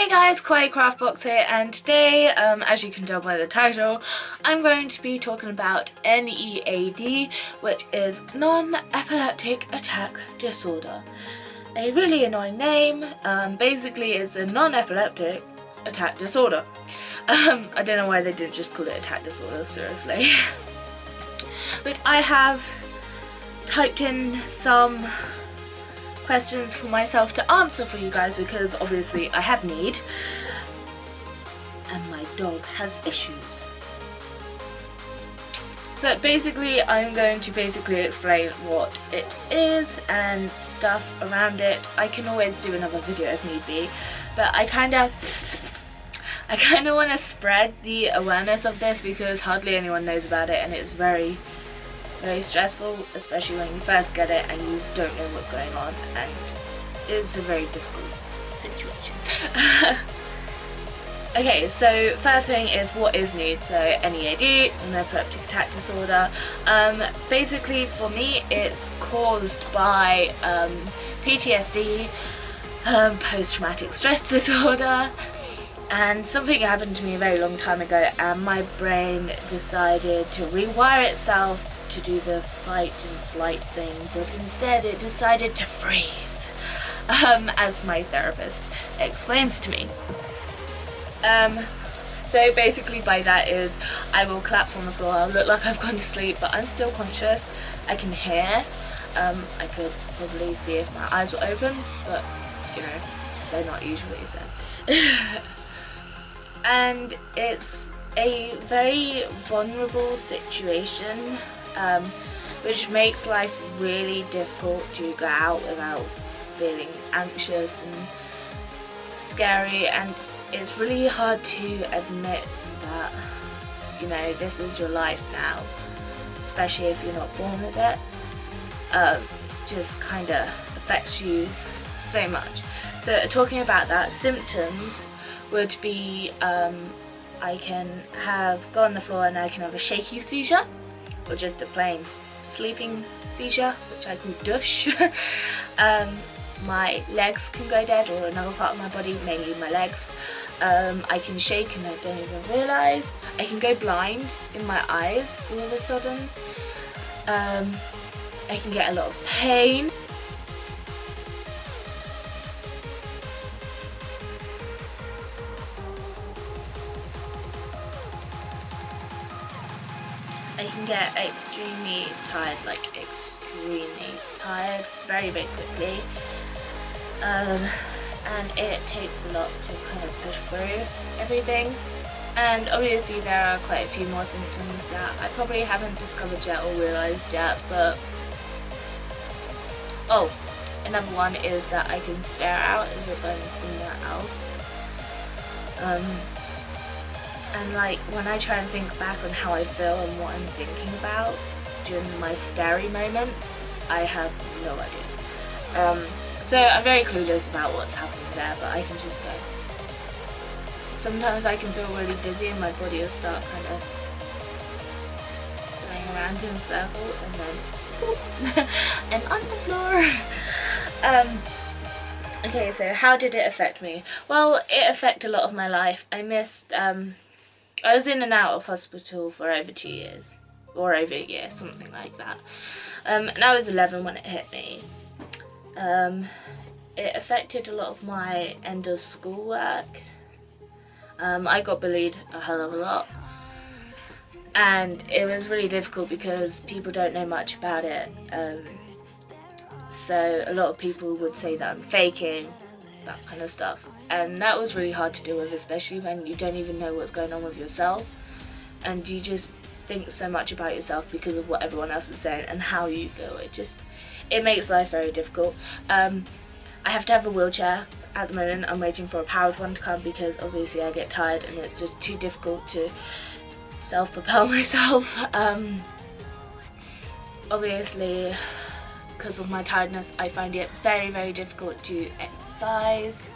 Hey guys, Craftbox here, and today, as you can tell by the title, I'm going to be talking about NEAD, which is non-epileptic attack disorder. A really annoying name. Basically it's a non-epileptic attack disorder. I don't know why they didn't just call it attack disorder, seriously. But I have typed in some questions for myself to answer for you guys, because obviously I have NEAD and my dog has issues. But basically I'm going to explain what it is and stuff around it. I can always do another video if need be, but I kind of want to spread the awareness of this because hardly anyone knows about it, and it's very stressful, especially when you first get it and you don't know what's going on, and it's a very difficult situation. Okay, so first thing is, what is NEAD? So NEAD, non-epileptic attack disorder. Basically for me it's caused by PTSD, post-traumatic stress disorder, and something happened to me a very long time ago and my brain decided to rewire itself to do the fight and flight thing, but instead it decided to freeze, as my therapist explains to me. So basically by that is I will collapse on the floor, I'll look like I've gone to sleep, but I'm still conscious. I can hear, I could probably see if my eyes were open, but you know, they're not usually, so. And it's a very vulnerable situation, which makes life really difficult to go out without feeling anxious and scary, and it's really hard to admit that, you know, this is your life now, especially if you're not born with it. Just kind of affects you so much. So talking about that, symptoms would be I can go on the floor and I can have a shaky seizure, or just a plain sleeping seizure, which I call dush. My legs can go dead, or another part of my body, mainly my legs. I can shake and I don't even realise. I can go blind in my eyes all of a sudden. I can get a lot of pain. I can get extremely tired, very quickly, and it takes a lot to kind of push through everything. And obviously there are quite a few more symptoms that I probably haven't discovered yet or realised yet, but another one is that I can stare out as if I'm somewhere else. And like when I try and think back on how I feel and what I'm thinking about during my starey moments, I have no idea. So I'm very clueless about what's happening there, but I can just go. Sometimes I can feel really dizzy and my body will start kind of going around in a circle, and then boop, I'm on the floor. Okay, so how did it affect me? Well, it affected a lot of my life. I was in and out of hospital for over 2 years, or over a year, something like that. And I was 11 when it hit me. It affected a lot of my end of school work. I got bullied a hell of a lot. And it was really difficult because people don't know much about it. So a lot of people would say that I'm faking, that kind of stuff. And that was really hard to deal with, especially when you don't even know what's going on with yourself. And you just think so much about yourself because of what everyone else is saying and how you feel. It makes life very difficult. I have to have a wheelchair at the moment. I'm waiting for a powered one to come because obviously I get tired and it's just too difficult to self-propel myself. Obviously, because of my tiredness, I find it very difficult to exercise,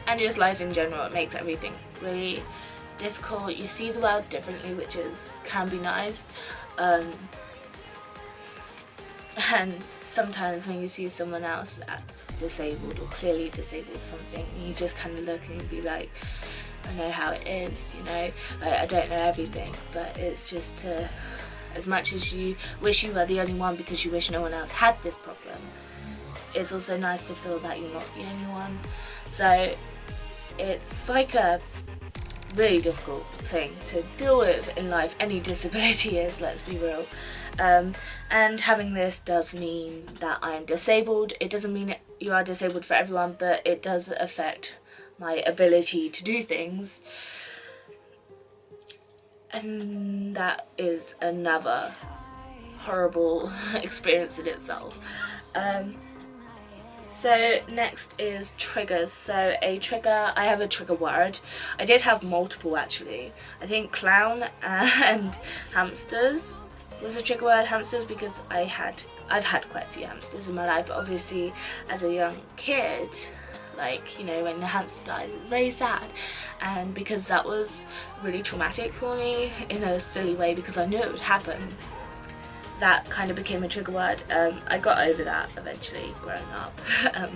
and just life in general. It makes everything really difficult. You see the world differently, which can be nice. And sometimes when you see someone else that's disabled or clearly disabled something, you just kind of look and be like, I know how it is, you know, like, I don't know everything, but it's just to, as much as you wish you were the only one because you wish no one else had this problem, it's also nice to feel that you're not the only one. So it's like a really difficult thing to deal with in life. Any disability is, let's be real. And having this does mean that I am disabled. It doesn't mean you are disabled for everyone, but it does affect my ability to do things. And that is another horrible experience in itself. So next is triggers. So a trigger, I have a trigger word. I did have multiple actually. I think clown and hamsters was a trigger word. Hamsters because I've had quite a few hamsters in my life. But obviously as a young kid, like, you know, when the hamster died, it's very sad. And because that was really traumatic for me in a silly way, because I knew it would happen, that kind of became a trigger word. I got over that eventually growing up. And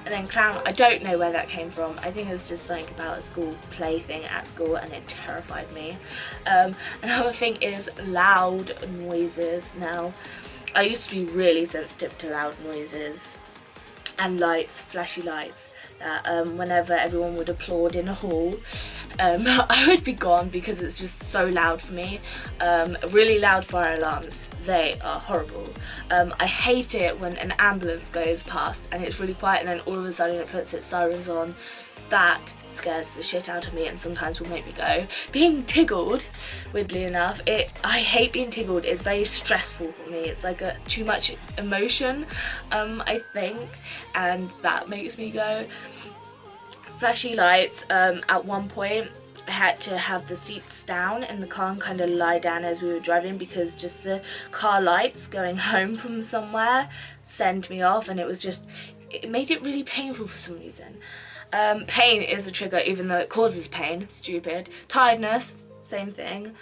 then clown, I don't know where that came from. I think it was just something about a school play thing at school and it terrified me. Another thing is loud noises. Now, I used to be really sensitive to loud noises and lights, flashy lights. Whenever everyone would applaud in a hall, I would be gone because it's just so loud for me. Really loud fire alarms, they are horrible. I hate it when an ambulance goes past and it's really quiet and then all of a sudden it puts its sirens on. That scares the shit out of me and sometimes will make me go. Being tickled, weirdly enough, I hate being tickled. It's very stressful for me. It's like too much emotion, I think, and that makes me go. Flashy lights, at one point I had to have the seats down in the car and kind of lie down as we were driving because just the car lights going home from somewhere sent me off, and it made it really painful for some reason. Pain is a trigger even though it causes pain, stupid. Tiredness, same thing.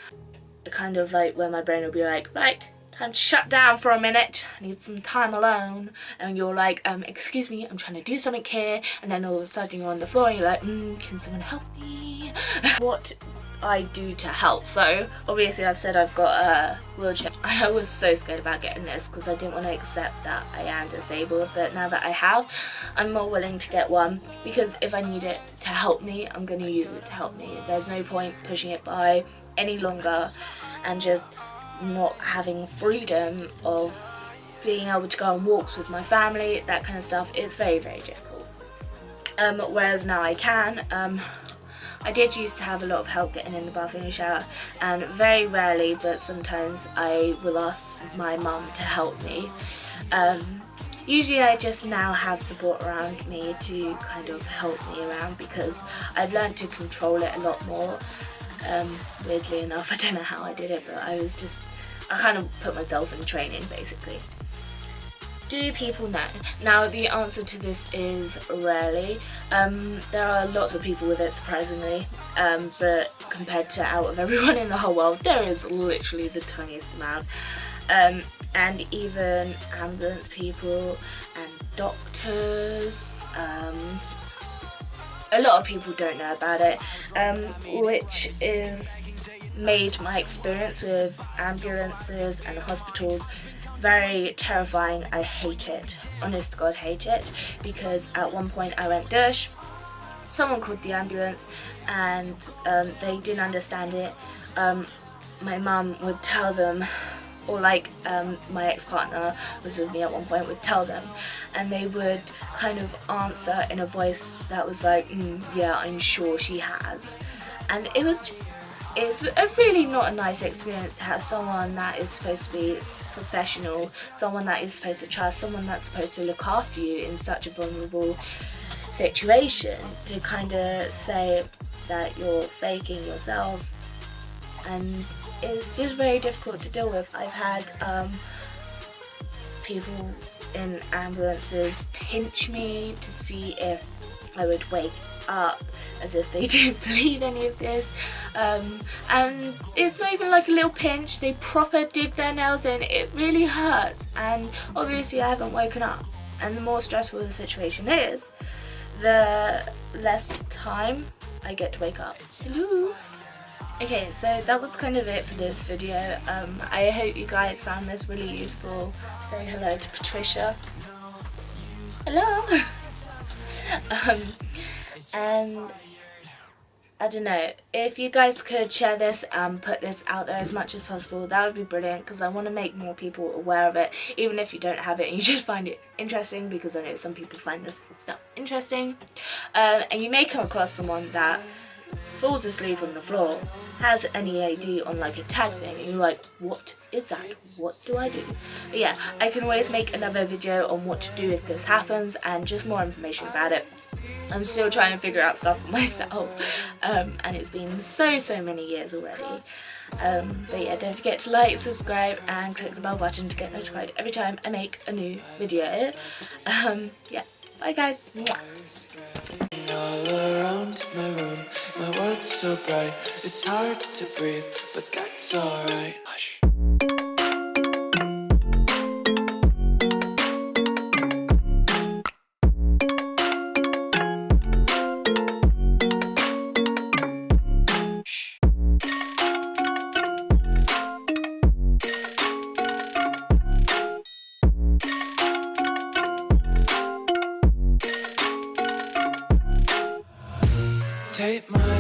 Kind of like where my brain will be like, right, time to shut down for a minute, I need some time alone, and you're like, excuse me, I'm trying to do something here, and then all of a sudden you're on the floor and you're like, can someone help me? What I do to help. So obviously I've said I've got a wheelchair. I was so scared about getting this because I didn't want to accept that I am disabled, but now that I have, I'm more willing to get one because if I need it to help me, I'm going to use it to help me. There's no point pushing it by any longer and just not having freedom of being able to go on walks with my family, that kind of stuff. It's very, very difficult. Whereas now I can. I did used to have a lot of help getting in the bathroom and shower, and very rarely, but sometimes I will ask my mum to help me. Usually I just now have support around me to kind of help me around because I've learned to control it a lot more. Weirdly enough, I don't know how I did it, but I kind of put myself in training basically. Do people know? Now the answer to this is rarely. There are lots of people with it, surprisingly, but compared to out of everyone in the whole world, there is literally the tiniest amount. And even ambulance people and doctors, a lot of people don't know about it, which is made my experience with ambulances and hospitals very terrifying. I hate it, honest to God, hate it, because at one point I went dush, someone called the ambulance and they didn't understand it. My mum would tell them, or like my ex-partner was with me at one point, would tell them, and they would kind of answer in a voice that was like, yeah, I'm sure she has. And it was just, it's a really not a nice experience to have someone that is supposed to be professional, someone that is supposed to trust, someone that's supposed to look after you in such a vulnerable situation, to kind of say that you're faking yourself. And it's just very difficult to deal with. I've had people in ambulances pinch me to see if I would wake up as if they don't believe any of this. And it's not even like a little pinch, they proper dig their nails in. It really hurts, and obviously I haven't woken up, and the more stressful the situation is, the less time I get to wake up. Hello. Okay, so that was kind of it for this video. I hope you guys found this really useful. Say hello to Patricia. Hello. And I don't know, if you guys could share this and put this out there as much as possible, that would be brilliant, because I want to make more people aware of it, even if you don't have it and you just find it interesting, because I know some people find this stuff interesting. And you may come across someone that falls asleep on the floor, has an NEAD on like a tag thing, and you're like, what is that? What do I do? But yeah, I can always make another video on what to do if this happens and just more information about it. I'm still trying to figure out stuff for myself, and it's been so many years already. But yeah, don't forget to like, subscribe and click the bell button to get notified every time I make a new video. Yeah, bye guys. Mwah. All around my room, my world's so bright, it's hard to breathe, but that's alright. Hush. Take my